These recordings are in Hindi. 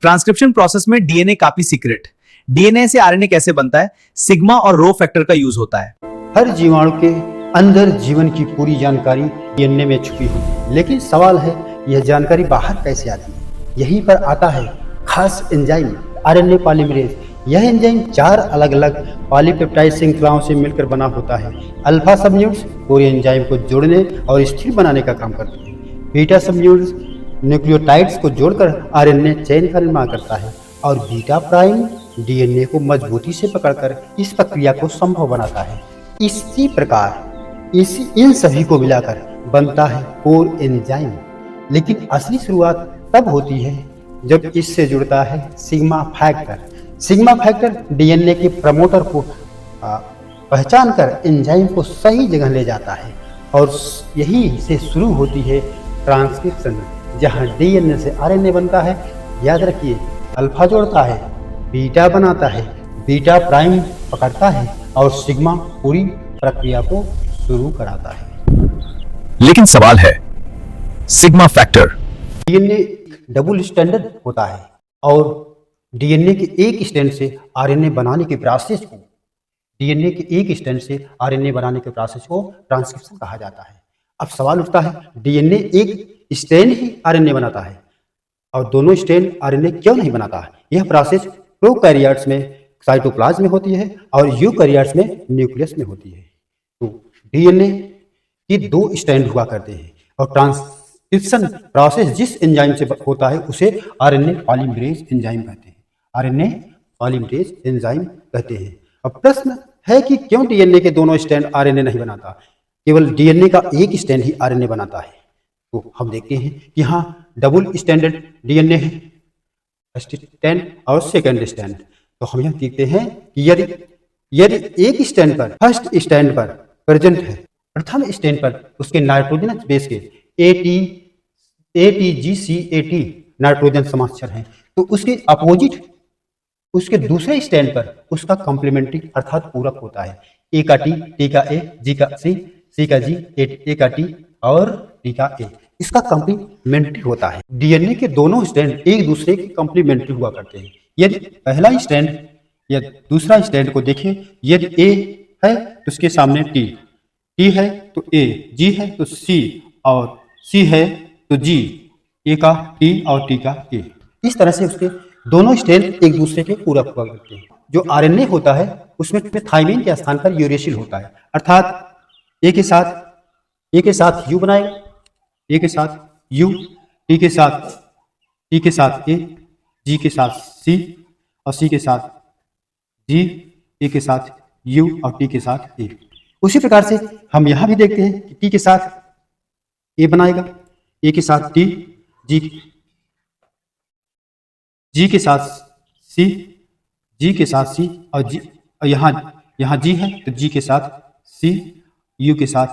ट्रांसक्रिप्शन प्रोसेस में डीएनए काफी सीक्रेट। डीएनए से आरएनए कैसे बनता है, सिग्मा और रो फैक्टर का यूज होता है। हर जीवाणु के अंदर जीवन की पूरी जानकारी डीएनए में छुपी हुई, लेकिन सवाल है यह जानकारी बाहर कैसे आती है। यहीं पर आता है खास एंजाइम आरएनए पॉलीमरेज। यह एंजाइम 4 अलग अलग पॉलीपेप्टाइड श्रृंखलाओं से मिलकर बना होता है। अल्फा सबयूनिट्स पूरे एंजाइम को जोड़ने और स्थिर बनाने का काम करते हैं। बीटा सबयूनिट्स न्यूक्लियोटाइड्स को जोड़कर आरएनए चेन का निर्माण करता है और बीटा प्राइम डीएनए को मजबूती से पकड़कर इस प्रक्रिया को संभव बनाता है। इसी प्रकार इन सभी को मिलाकर बनता है कोर एंजाइम। लेकिन असली शुरुआत तब होती है जब इससे जुड़ता है sigma factor. Sigma factor DNA के प्रमोटर को पहचान कर एंजाइम को सही जगह ले जाता है और यही से शुरू होती है ट्रांसक्रिप्शन, जहां डीएनए से आरएनए बनता है। याद रखिए, अल्फा जोड़ता है, बीटा बनाता है, बीटा प्राइम पकड़ता है और सिग्मा पूरी प्रक्रिया को शुरू कराता है। लेकिन सवाल है, sigma factor DNA double standard होता है और डीएनए के एक स्टैंड से आरएनए बनाने के प्रोसेस को ट्रांसक्रिप्शन कहा जाता है। अब सवाल उठता है, डीएनए एक स्ट्रैंड ही आरएनए बनाता है और दोनों स्ट्रैंड आरएनए क्यों नहीं बनाता है? यह प्रोसेस प्रोकैरियोट्स में साइटोप्लाज्म में होती है और यूकैरियोट्स में न्यूक्लियस में होती है। तो डीएनए के 2 स्ट्रैंड हुआ करते हैं और ट्रांसक्रिप्शन प्रोसेस जिस एंजाइम से होता है उसे आरएनए पॉलीमरेज एंजाइम कहते हैं। अब प्रश्न है कि क्यों डीएनए के दोनों स्ट्रैंड आरएनए नहीं बनाता, केवल डीएनए का एक स्ट्रैंड ही आरएनए बनाता है? तो हम देखते हैं कि यहाँ डबल स्टैंडर्ड डीएनए है, फर्स्ट स्ट्रैंड और सेकंड स्ट्रैंड। तो हम यह देखते हैं कि यदि एक स्ट्रैंड पर फर्स्ट स्ट्रैंड पर प्रेजेंट है, प्रथम स्ट्रैंड पर उसके नाइट्रोजनस बेस के ATGCAT नाइट्रोजन समाक्षर हैं, तो उसके अपोजिट उसके दूसरे स्ट्रैंड पर उसका कॉम्प्लीमेंट्री अर्थात पूरक होता है। ए का टी, टी का ए, जी का सी, सी का जी, ए का टी और टी का ए, इसका कॉम्प्लीमेंट्री होता है। डीएनए के दोनों स्ट्रैंड एक दूसरे के कॉम्प्लीमेंट्री हुआ करते हैं। यदि पहला स्ट्रैंड या दूसरा स्ट्रैंड को देखें, यदि ए है तो उसके सामने टी, टी है तो ए, जी है तो सी और सी है तो जी, ए का टी और टी का ए। इस तरह से उसके दोनों स्ट्रैंड एक दूसरे के पूरक हुआ करते हैं। जो आरएनए होता है उसमें थाइमिन के स्थान पर यूरेसिल होता है, अर्थात ए के साथ यू बनाएगा, ए के साथ यू, टी के साथ ए, जी के साथ सी और सी के साथ जी, ए के साथ यू और टी के साथ ए। उसी प्रकार से हम यहां भी देखते हैं कि टी के साथ ए बनाएगा, ए के साथ टी, जी के साथ सी, जी के साथ सी और जी, और यहाँ जी है तो जी के साथ सी, यू के साथ,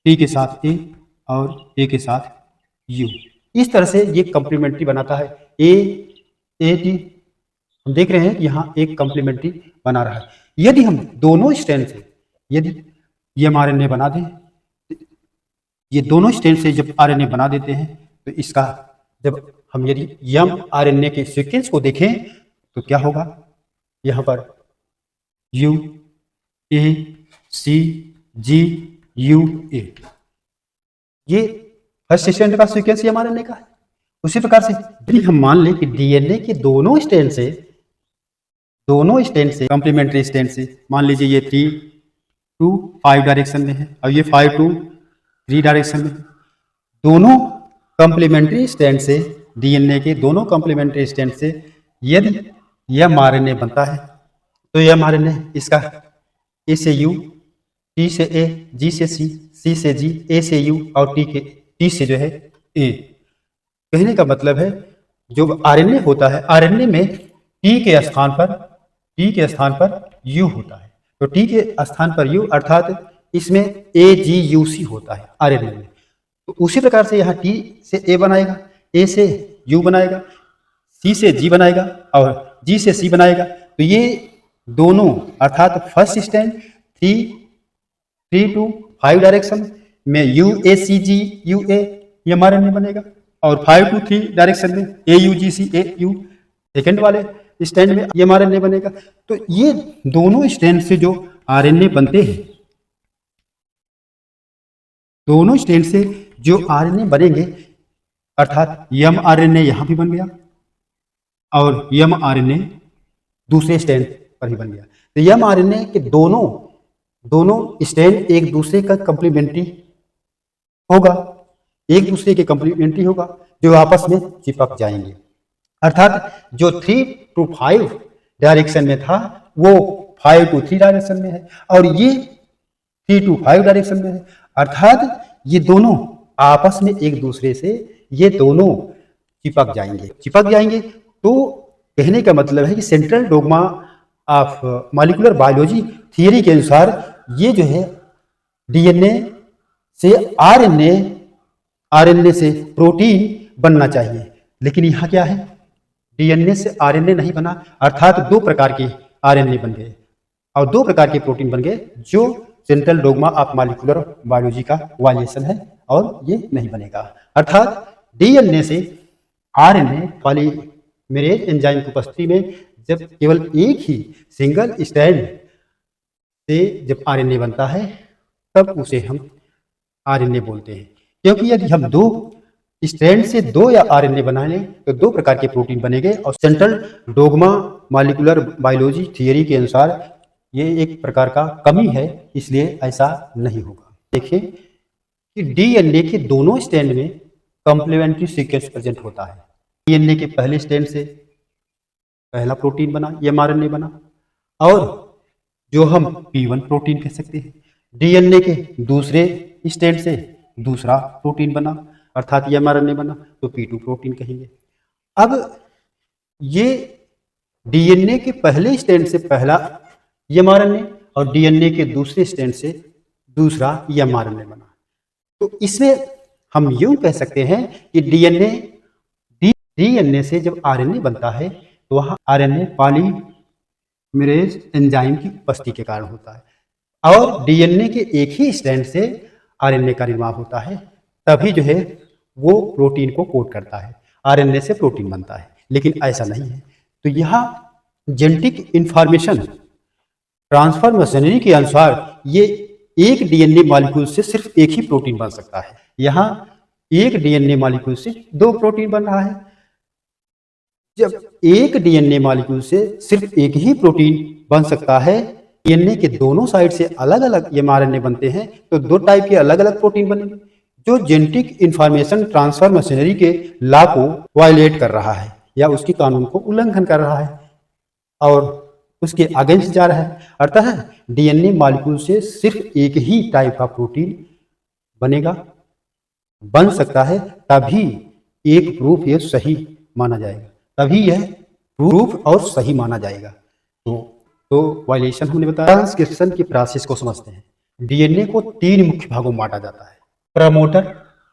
टी के साथ ए और ए के साथ यू। इस तरह से ये कॉम्प्लीमेंट्री बनाता है। ए टी हम देख रहे हैं कि यहाँ एक कॉम्प्लीमेंट्री बना रहा है। यदि हम दोनों स्ट्रैंड से यदि ये आरएनए बना दें, ये दोनों स्ट्रैंड से जब आरएनए बना देते हैं तो इसका जब हम यदि यम आरएनए के सीक्वेंस को देखें तो क्या होगा? यहाँ पर U A C ji U A, ये फर्स्ट स्ट्रैंड का सीक्वेंस ही आरएनए का है। उसी प्रकार से यदि हम मान लें कि डीएनए के दोनों स्ट्रैंड से कॉम्प्लीमेंट्री स्ट्रैंड से मान लीजिए ये 3 to 5 डायरेक्शन में है और ये 5 to 3 डायरेक्शन में है। दोनों कॉम्प्लीमेंट्री स्ट्रैंड से, डीएनए के दोनों कॉम्प्लीमेंट्री स्ट्रैंड से यदि यह आरएनए बनता है तो यह आरएनए इसका ए से यू, टी से ए, जी से सी, सी से जी, ए से यू और टी से जो है ए। कहने का मतलब है जो आरएनए होता है, आरएनए में टी के स्थान पर यू होता है, तो टी के स्थान पर यू अर्थात इसमें AGUC होता है आरएनए में। तो उसी प्रकार से यहाँ टी से ए बनाएगा, ए से यू बनाएगा, सी से जी बनाएगा और जी से सी बनाएगा। तो ये दोनों अर्थात फर्स्ट स्ट्रैंड 3 to 5 डायरेक्शन में UACG UA ये आरएनए बनेगा और 5 to 3 डायरेक्शन में AUGC AU सेकेंड वाले स्टैंड में mRNA बनेगा। तो ये दोनों स्टैंड से जो RNA बनते हैं, दोनों स्टैंड से जो RNA बनेंगे, अर्थात mRNA यहां भी बन गया और mRNA दूसरे स्टैंड पर ही बन गया। तो mRNA के दोनों स्टैंड एक दूसरे का कंप्लीमेंट्री होगा, एक दूसरे के कंप्लीमेंट्री होगा, जो आपस में चिपक जाएंगे। अर्थात जो 3 to 5 डायरेक्शन में था वो 5 to 3 डायरेक्शन में है और ये 3 to 5 डायरेक्शन में है। अर्थात ये दोनों आपस में एक दूसरे से ये दोनों चिपक जाएंगे। तो कहने का मतलब है कि central dogma of molecular biology theory के अनुसार ये जो है डीएनए से आरएनए से प्रोटीन बनना चाहिए, लेकिन यहाँ क्या है, डीएनए से आरएनए नहीं बना, अर्थात 2 प्रकार के आरएनए बन गए और 2 प्रकार के प्रोटीन बन गए, जो central dogma of molecular biology का वायलेशन है और ये नहीं बनेगा। अर्थात डीएनए से आरएनए पॉलीमरेज एंजाइम की उपस्थिति में जब केवल एक ही सिंगल स्ट्रैंड से जब आरएनए बनता है तब उसे हम आरएनए बोलते हैं, क्योंकि यदि हम 2 स्ट्रैंड से 2 या आरएनए बना लें तो 2 प्रकार के प्रोटीन बनेंगे और central dogma molecular biology theory के अनुसार ये एक प्रकार का कमी है, इसलिए ऐसा नहीं होगा। देखिए कि डीएनए के दोनों स्ट्रैंड में कॉम्प्लीमेंट्री सीक्वेंस प्रेजेंट होता है। डीएनए के पहले स्ट्रैंड से पहला प्रोटीन बना, mRNA बना, और जो हम P1 प्रोटीन कह सकते हैं। डीएनए के दूसरे स्ट्रैंड से दूसरा प्रोटीन बना, अर्थात mRNA बना, तो P2 प्रोटीन कहेंगे। अब ये डीएनए के पहले स्ट्रैंड से पहला mRNA और डीएनए के दूसरे स्ट्रैंड से दूसरा mRNA बना, तो इसमें हम यूं कह सकते हैं कि डीएनए से जब आरएनए बनता है तो वहाँ आरएनए पॉलीमरेज एंजाइम की उपस्थिति के कारण होता है और डीएनए के एक ही स्ट्रैंड से आरएनए का निर्माण होता है, तभी जो है वो प्रोटीन को कोड करता है, आरएनए से प्रोटीन बनता है। लेकिन ऐसा नहीं है। तो यहाँ जेनेटिक इंफॉर्मेशन ट्रांसफर मशीनरी के अनुसार ये एक डीएनए मॉलिक्यूल से सिर्फ एक ही प्रोटीन बन सकता है। यहाँ एक डीएनए मॉलिक्यूल से 2 प्रोटीन बन रहा है। जब एक डीएनए मॉलिक्यूल से सिर्फ एक ही प्रोटीन बन सकता है, डीएनए के दोनों साइड से अलग अलग mRNA बनते हैं, तो 2 टाइप के अलग अलग प्रोटीन बनेंगे, जो जेनेटिक इंफॉर्मेशन ट्रांसफर मशीनरी के लॉ को वायलेट कर रहा है या उसके कानून को उल्लंघन कर रहा है और उसके अगेंस्ट जा रहा है। अर्थात डीएनए मॉलिक्यूल से सिर्फ एक ही टाइप का प्रोटीन बन सकता है, तभी एक प्रूफ ये सही माना जाएगा, तभी यह प्रूफ और सही माना जाएगा। तो वायलेशन हमने बताया। ट्रांसक्रिप्शन की प्रोसेस को समझते हैं। डीएनए को 3 मुख्य भागों में बांटा जाता है, प्रमोटर,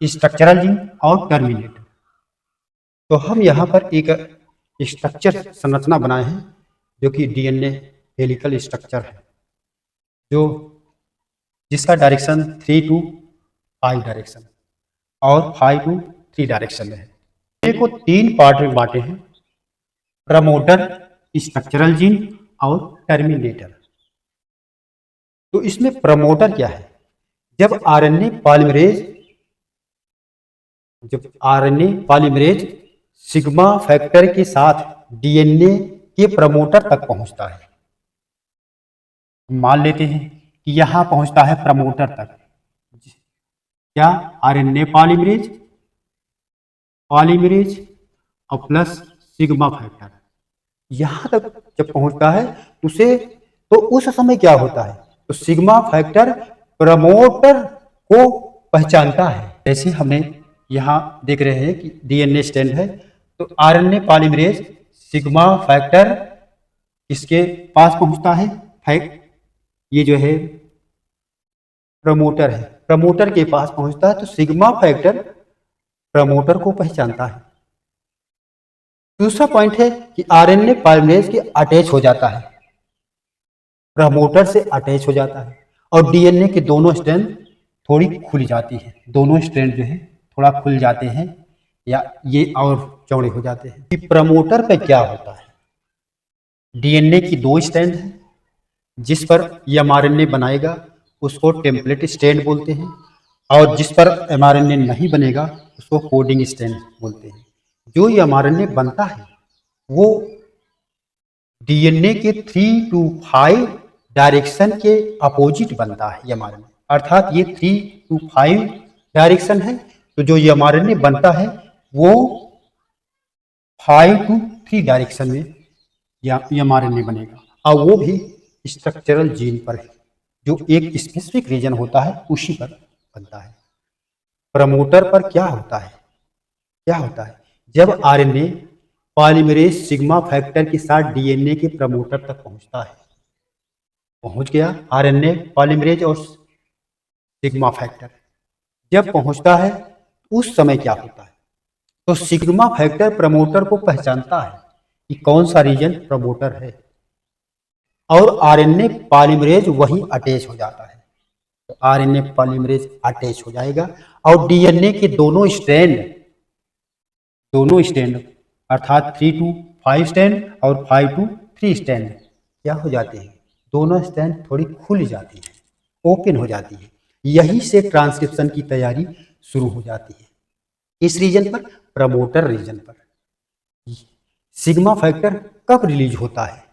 स्ट्रक्चरल जीन और टर्मिनेटर। तो हम यहाँ पर एक स्ट्रक्चर संरचना बनाए हैं जो कि डीएनए हेलिकल स्ट्रक्चर है, जिसका डायरेक्शन 3 to 5 डायरेक्शन और 5 to 3 डायरेक्शन में है। डीएनए को 3 पार्ट में बांटे हैं, प्रमोटर, स्ट्रक्चरल जीन और टर्मिनेटर। तो इसमें प्रमोटर क्या है? जब आरएनए पॉलीमरेज सिग्मा फैक्टर के साथ डीएनए के प्रमोटर तक पहुंचता है, मान लेते हैं कि यहां पहुंचता है प्रमोटर तक, क्या आरएनए पॉलीमरेज और प्लस सिग्मा फैक्टर यहां तक जब पहुंचता है तो उस समय क्या होता है, तो सिग्मा फैक्टर प्रमोटर को पहचानता है। जैसे हमने यहां देख रहे हैं कि डीएनए स्ट्रैंड है, तो आरएनए पॉलीमरेज सिग्मा फैक्टर इसके पास पहुंचता है, ये जो है प्रमोटर है, प्रमोटर के पास पहुंचता है, तो सिग्मा फैक्टर प्रमोटर को पहचानता है। दूसरा पॉइंट है कि आरएनए पॉलीमरेज के अटैच हो जाता है, प्रमोटर से अटैच हो जाता है और डीएनए के दोनों स्ट्रैंड थोड़ी खुल जाती है, दोनों स्ट्रैंड जो है थोड़ा खुल जाते हैं या ये और चौड़े हो जाते हैं। कि प्रमोटर पे क्या होता है, डीएनए की दो स्ट्रैंड है, जिस पर एमआरएनए बनाएगा उसको टेम्पलेट स्ट्रैंड बोलते हैं, और जिस पर एमआरएनए नहीं बनेगा उसको कोडिंग स्ट्रैंड बोलते हैं। जो एमआरएनए बनता है वो डीएनए के 3 to 5 डायरेक्शन के अपोजिट बनता है एमआरएनए, अर्थात ये 3 to 5 डायरेक्शन है, तो जो एमआरएनए बनता है वो 5 to 3 डायरेक्शन में एमआरएनए बनेगा, और वो भी स्ट्रक्चरल जीन पर है, जो एक स्पेसिफिक रीजन होता है उसी पर बनता है। प्रमोटर पर क्या होता है, जब आरएनए पॉलीमरेज सिग्मा फैक्टर के साथ डीएनए के प्रमोटर तक पहुंचता है, पहुंच गया आरएनए पॉलीमरेज और सिग्मा फैक्टर जब पहुंचता है उस समय क्या होता है, तो सिग्मा फैक्टर प्रमोटर को पहचानता है कि कौन सा रीजन प्रमोटर है, और आरएनए पॉलीमरेज वहीं अटैच हो जाता है। तो आरएनए पॉलीमरेज अटैच हो जाएगा और डीएनए के दोनों स्ट्रैंड अर्थात 3 to 5 स्ट्रैंड और 5 to 3 स्ट्रैंड क्या हो जाते हैं, दोनों स्ट्रैंड थोड़ी खुल जाती है, ओपन हो जाती है। यहीं से ट्रांसक्रिप्शन की तैयारी शुरू हो जाती है। इस रीजन पर, प्रमोटर रीजन पर सिग्मा फैक्टर कब रिलीज होता है,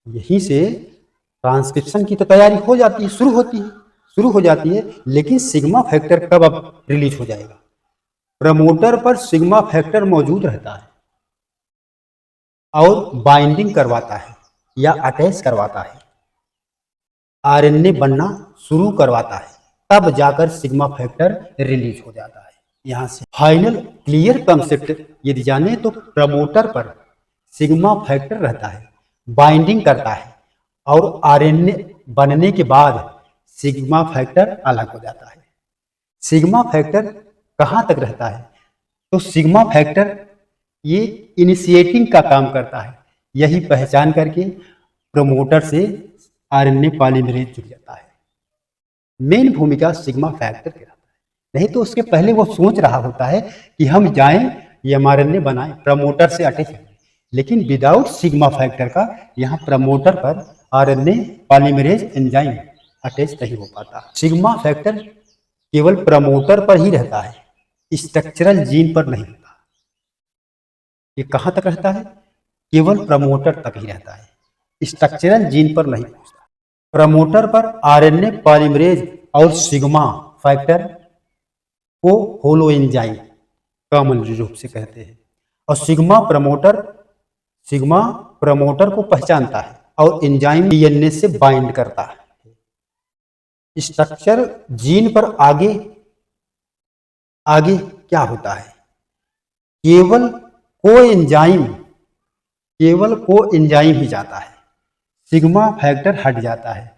यहीं से ट्रांसक्रिप्शन की तो तैयारी हो जाती है, शुरू हो जाती है, लेकिन सिग्मा फैक्टर कब अब रिलीज हो जाएगा, प्रमोटर पर सिग्मा फैक्टर मौजूद रहता है और बाइंडिंग करवाता है या अटैच करवाता है, आरएनए बनना शुरू करवाता है, तब जाकर सिग्मा फैक्टर रिलीज हो जाता है। यहां से फाइनल क्लियर कंसेप्ट यदि जाने तो प्रमोटर पर सिग्मा फैक्टर रहता है, बाइंडिंग करता है, और आरएनए बनने के बाद सिग्मा फैक्टर अलग हो जाता है। सिग्मा फैक्टर कहां तक रहता है, तो सिग्मा फैक्टर ये इनिशिएटिंग का काम करता है, यही पहचान करके प्रमोटर से आरएनए पॉलीमरेज जुड़ जाता है। मेन भूमिका सिग्मा फैक्टर की रहता है, नहीं तो उसके पहले वो सोच रहा होता है कि हम जाएं एमआरएनए बनाएं, प्रमोटर से अटैच करें, लेकिन विदाउट सिग्मा फैक्टर का यहाँ प्रमोटर पर आरएनए पॉलीमरेज एंजाइम अटैच नहीं हो पाता। सिग्मा फैक्टर केवल प्रमोटर पर ही रहता है, स्ट्रक्चरल जीन पर नहीं होता। ये कहां तक रहता है, केवल प्रमोटर तक ही रहता है, स्ट्रक्चरल जीन पर नहीं पहुंचता। प्रमोटर पर आरएनए पॉलीमरेज और सिग्मा फैक्टर को होलो एंजाइम कॉमन रूप से कहते हैं, और सिग्मा प्रमोटर को पहचानता है और एंजाइम डीएनए से बाइंड करता है। स्ट्रक्चर जीन पर आगे क्या होता है, केवल कोएंजाइम ही जाता है, सिग्मा फैक्टर हट जाता है।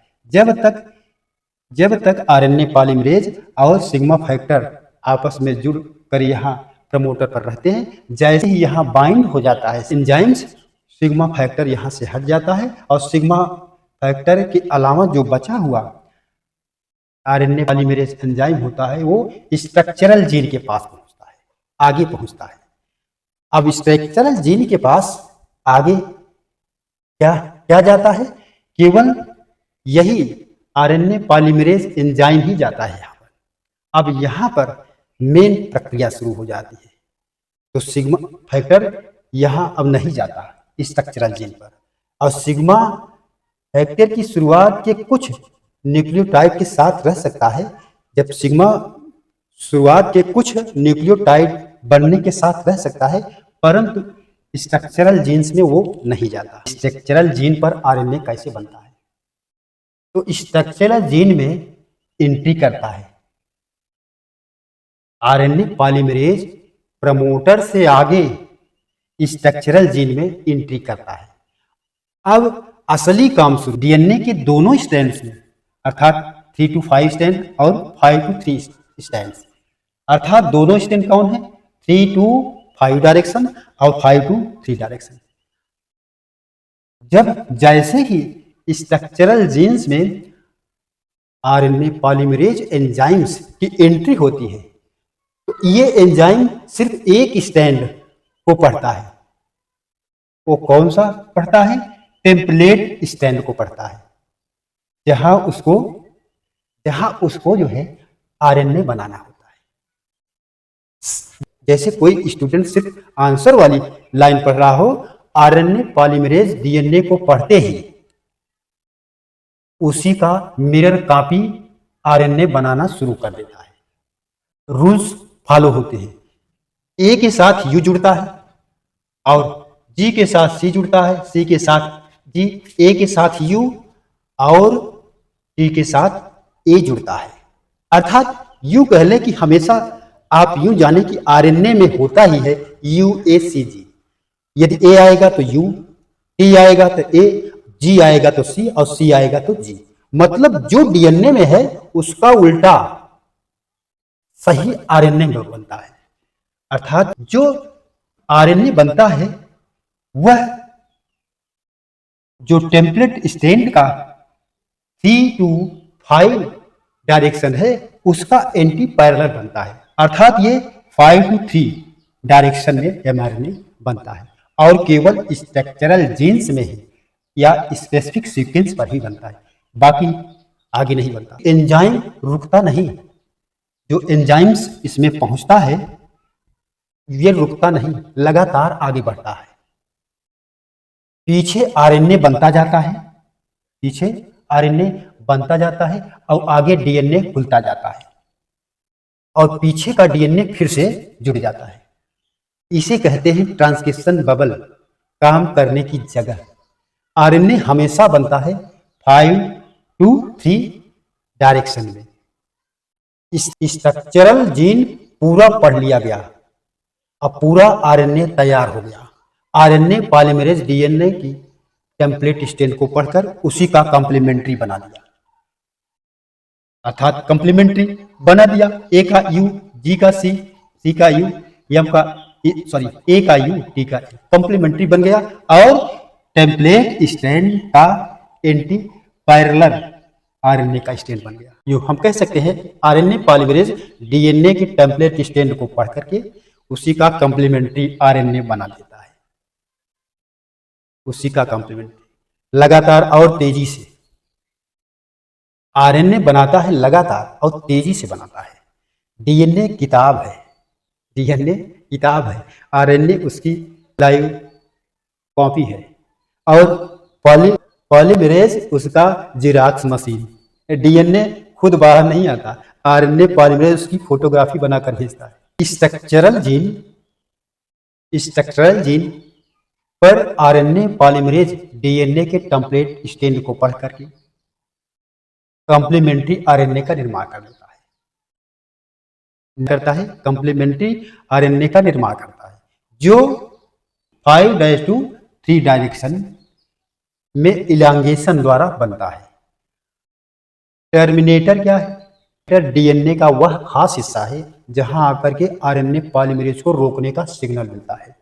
जब तक आरएनए पॉलीमरेज और सिग्मा फैक्टर आपस में जुड़ कर यहाँ प्रमोटर पर रहते हैं, जैसे ही यहाँ बाइंड हो जाता है एंजाइम्स, सिग्मा फैक्टर यहाँ से हट जाता है, और सिग्मा फैक्टर के अलावा जो बचा हुआ आरएनए पॉलीमरेज एंजाइम होता है वो स्ट्रक्चरल जीन के पास पहुंचता है, आगे पहुंचता है। अब स्ट्रक्चरल जीन के पास आगे क्या जाता है, केवल यही आरएनए पॉलीमरेज एंजाइम ही जाता है यहाँ पर। अब यहाँ पर मेन प्रक्रिया शुरू हो जाती है, तो सिग्मा फैक्टर यहाँ अब नहीं जाता स्ट्रक्चरल जीन पर, और सिग्मा फैक्टर की शुरुआत के कुछ न्यूक्लियोटाइड के साथ रह सकता है। जब सिग्मा शुरुआत के कुछ न्यूक्लियोटाइड बनने के साथ रह सकता है, परंतु स्ट्रक्चरल जीन्स में वो नहीं जाता। स्ट्रक्चरल जीन पर आरएनए कैसे बनता है, तो स्ट्रक्चरल जीन में एंट्री करता है आरएनए पॉलीमरेज, प्रमोटर से आगे स्ट्रक्चरल जीन में एंट्री करता है। अब असली काम शुरू डीएनए के दोनों स्ट्रैंड्स में, अर्थात 3 to 5 स्ट्रैंड और 5 to 3 स्ट्रैंड्स, अर्थात दोनों स्ट्रैंड कौन है, 3 to 5 डायरेक्शन और 5 to 3 डायरेक्शन। जैसे ही स्ट्रक्चरल जीन्स में आरएनए पॉलीमरेज एंजाइम्स की एंट्री होती है, तो ये एंजाइम सिर्फ एक स्ट्रैंड को पढ़ता है। वो कौन सा पढ़ता है, टेम्पलेट स्टैंड को पढ़ता है, जहां उसको जो है आरएनए बनाना होता है। जैसे कोई स्टूडेंट सिर्फ आंसर वाली लाइन पढ़ रहा हो, आरएनए पॉलीमरेज डीएनए को पढ़ते ही उसी का मिरर कॉपी आरएनए बनाना शुरू कर देता है। रूल्स फॉलो होते हैं। ए के साथ यू जुड़ता है और जी के साथ सी जुड़ता है, सी के साथ जी, ए के साथ यू और टी के साथ ए जुड़ता है। अर्थात यू कह ले कि हमेशा आप यूं जाने कि आरएनए में होता ही है यूएसीजी। यदि ए आएगा तो यू, टी आएगा तो ए, जी आएगा तो सी और सी आएगा तो जी। मतलब जो डीएनए में है उसका उल्टा सही आरएनए में बनता है। अर्थात जो आरएनए बनता है वह जो टेम्पलेट स्टैंड का 3 to 5 डायरेक्शन है उसका एंटी पैरेलल बनता है। अर्थात ये 5 to 3 डायरेक्शन में एमआरएनए बनता है और केवल स्ट्रक्चरल जीन्स में ही या स्पेसिफिक सीक्वेंस पर ही बनता है, बाकी आगे नहीं बनता। एंजाइम रुकता नहीं, जो एंजाइम्स इसमें पहुंचता है ये रुकता नहीं, लगातार आगे बढ़ता है। पीछे आरएनए बनता जाता है, पीछे आरएनए बनता जाता है और आगे डीएनए खुलता जाता है और पीछे का डीएनए फिर से जुड़ जाता है। इसे कहते हैं ट्रांसक्रिप्शन बबल, काम करने की जगह। आरएनए हमेशा बनता है 5 to 3 डायरेक्शन में। स्ट्रक्चरल जीन पूरा पढ़ लिया गया, अब पूरा आरएनए तैयार हो गया। आरएनए पॉलीमरेज डीएनए की टेम्पलेट स्टैंड को पढ़कर उसी का कॉम्प्लीमेंट्री बना दिया। अर्थात कॉम्प्लीमेंट्री बना दिया, ए का यू, जी का सी, सी का यू, एम का ए का यू, टी का ए, कॉम्प्लीमेंट्री बन गया और टेम्पलेट स्टैंड का एंटी पैरेलल आरएनए का स्टैंड बन गया। यो हम कह सकते हैं आरएनए पॉलीमरेज डीएनए की टेम्पलेट स्टैंड को पढ़ करके उसी का कॉम्प्लीमेंट्री आरएनए बना देता है। उसी का कॉम्प्लीमेंट्री लगातार और तेजी से आरएनए बनाता है, लगातार और तेजी से बनाता है। डीएनए किताब है, डीएनए किताब है, आरएनए उसकी लाइव कॉपी है और पॉलीमरेज उसका जिराक्स मशीन। डीएनए खुद बाहर नहीं आता, आरएनए पॉलीमरेज उसकी फोटोग्राफी बनाकर भेजता है। स्ट्रक्चरल जीन पर आरएनए पॉलीमरेज डीएनए के टेम्पलेट स्टैंड को पढ़ करके कॉम्प्लीमेंट्री आरएनए का निर्माण करता है, कॉम्प्लीमेंट्री आरएनए का निर्माण करता है, जो 5 to 3 डायरेक्शन में इलांगेशन द्वारा बनता है। टर्मिनेटर क्या है? डीएनए का वह खास हिस्सा है जहां आकर के आरएनए पॉलीमरेज को रोकने का सिग्नल मिलता है।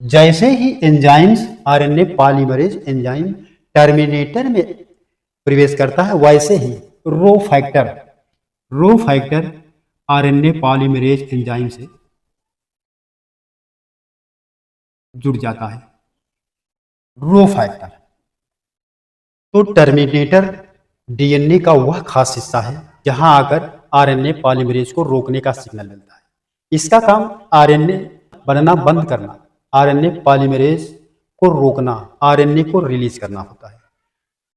जैसे ही enzymes RNA polymerase enzyme terminator में प्रवेश करता है, वैसे ही rho factor RNA polymerase enzyme से जुड़ जाता है। रो फैक्टर तो टर्मिनेटर डीएनए का वह खास हिस्सा है जहां आकर आरएनए पॉलीमरेज को रोकने का सिग्नल मिलता है। इसका काम आरएनए बनना बंद करना, आरएनए पॉलीमरेज को रोकना, आरएनए को रिलीज करना होता है।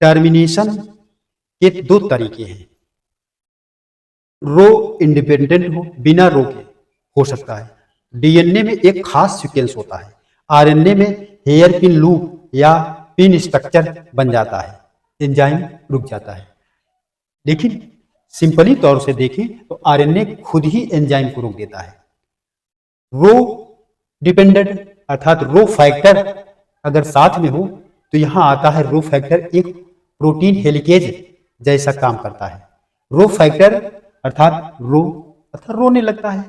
टर्मिनेशन के 2 तरीके हैं, रो इंडिपेंडेंट हो, बिना रो के हो सकता है। डीएनए में एक खास सीक्वेंस होता है, आरएनए में हेयर पिन लूप या पिन स्ट्रक्चर बन जाता है, एंजाइम रुक जाता है। लेकिन सिंपली तौर से देखें तो आरएनए खुद ही एंजाइम को रोक देता है। रो डिपेंडेंट अर्थात रो फैक्टर अगर साथ में हो तो यहां आता है रो फैक्टर एक प्रोटीन हेलिकेज जैसा काम करता है। रो फैक्टर अर्थात रोने लगता है।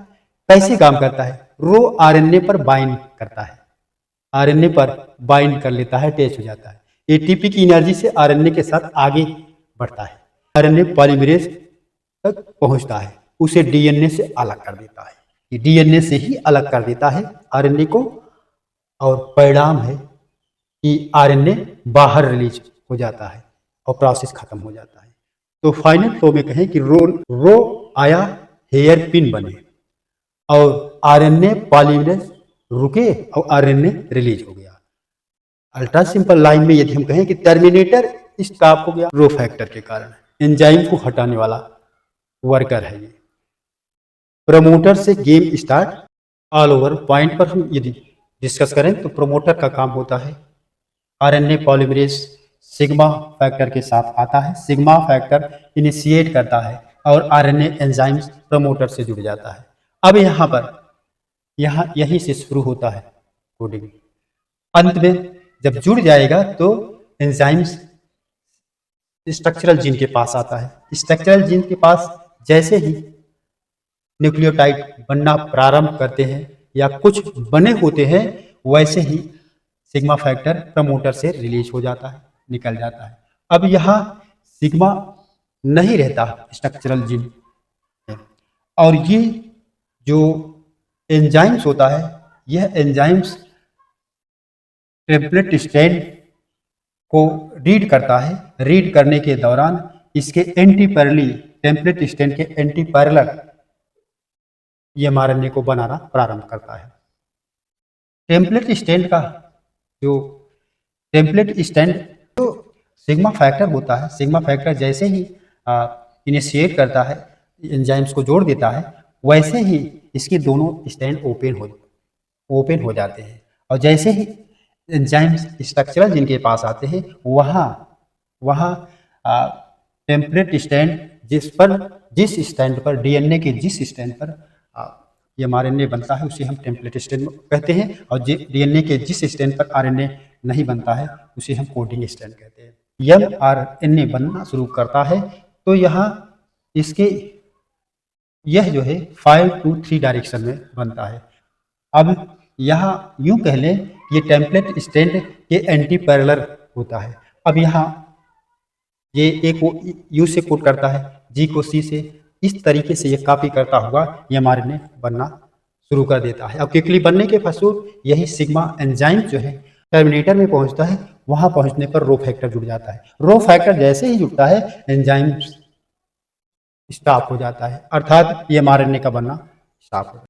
कैसे काम करता है? रो आरएनए पर बाइंड करता है, आरएनए पर बाइंड कर लेता है, अटैच हो जाता है। एटीपी की एनर्जी से आरएनए के साथ आगे बढ़ता है, आरएनए पॉलीमरेज तक पहुंचता है, उसे डीएनए से अलग कर देता है। ये डीएनए से ही अलग कर देता है आरएनए को और परिणाम है कि आरएनए बाहर रिलीज हो जाता है और प्रोसेस खत्म हो जाता है। तो फाइनल फ्लो में कहें कि रो आया, हेयर पिन बने और आरएनए पॉलीमरेज रुके और आरएनए रिलीज हो गया। अल्ट्रा सिंपल लाइन में यदि हम कहें कि टर्मिनेटर स्टॉप हो गया रो फैक्टर के कारण, एंजाइम को हटाने वाला वर्कर है ये। प्रमोटर से game start all over point पर हम यदि डिस्कस करें तो प्रमोटर का काम होता है आरएनए पॉलीमरेज सिग्मा फैक्टर के साथ आता है, सिग्मा फैक्टर इनिशिएट करता है और आरएनए एंजाइम्स प्रमोटर से जुड़ जाता है। अब यहाँ यहीं से शुरू होता है कोडिंग। अंत में जब जुड़ जाएगा तो एंजाइम्स स्ट्रक्चरल जीन के पास आता है। स्ट्रक्चरल जीन के पास जैसे ही न्यूक्लियोटाइड बनना प्रारंभ करते हैं या कुछ बने होते हैं, वैसे ही सिग्मा फैक्टर प्रमोटर से रिलीज हो जाता है, निकल जाता है। अब यहाँ सिग्मा नहीं रहता स्ट्रक्चरल जीन में, और ये जो एंजाइम्स होता है, यह एंजाइम्स टेम्पलेट स्टैंड को रीड करता है। रीड करने के दौरान इसके एंटी पैरेलल, टेम्पलेट स्टैंड के एंटी पैरेलल ये एमआरएनए को बनाना प्रारंभ करता है। टेम्पलेट स्टैंड का जो टेम्पलेट स्टैंड जो सिग्मा फैक्टर होता है, सिग्मा फैक्टर जैसे ही इनिशिएट करता है, एंजाइम्स को जोड़ देता है, वैसे ही इसके दोनों स्टैंड ओपन हो जाते हैं। और जैसे ही एंजाइम्स स्ट्रक्चरल जिनके पास आते हैं, वहाँ टेम्पलेट स्टैंड जिस स्टैंड पर डीएनए के जिस स्टैंड पर ये आरएनए बनता है उसे हम टेम्पलेट स्टैंड कहते हैं, और डीएनए के जिस स्टैंड पर आरएनए नहीं बनता है उसे हम कोडिंग स्टैंड कहते हैं। जब आरएनए बनना शुरू करता है तो यहाँ इसके यह जो है 5 to 3 डायरेक्शन में बनता है। अब यहाँ यूं कह लें ये टेम्पलेट स्टैंड के एंटी पैरेलल होता है। अब यहाँ ये ए को यू से कोड करता है, जी को सी से, इस तरीके से ये कॉपी करता हुआ ये एमआरएनए बनना शुरू कर देता है। अब क्विकली बनने के फलस्वरूप यही सिग्मा एंजाइम जो है टर्मिनेटर में पहुंचता है, वहां पहुंचने पर रो फैक्टर जुड़ जाता है। रो फैक्टर जैसे ही जुड़ता है एंजाइम स्टॉप हो जाता है, अर्थात ये एमआरएनए का बनना स्टॉप हो जाता है।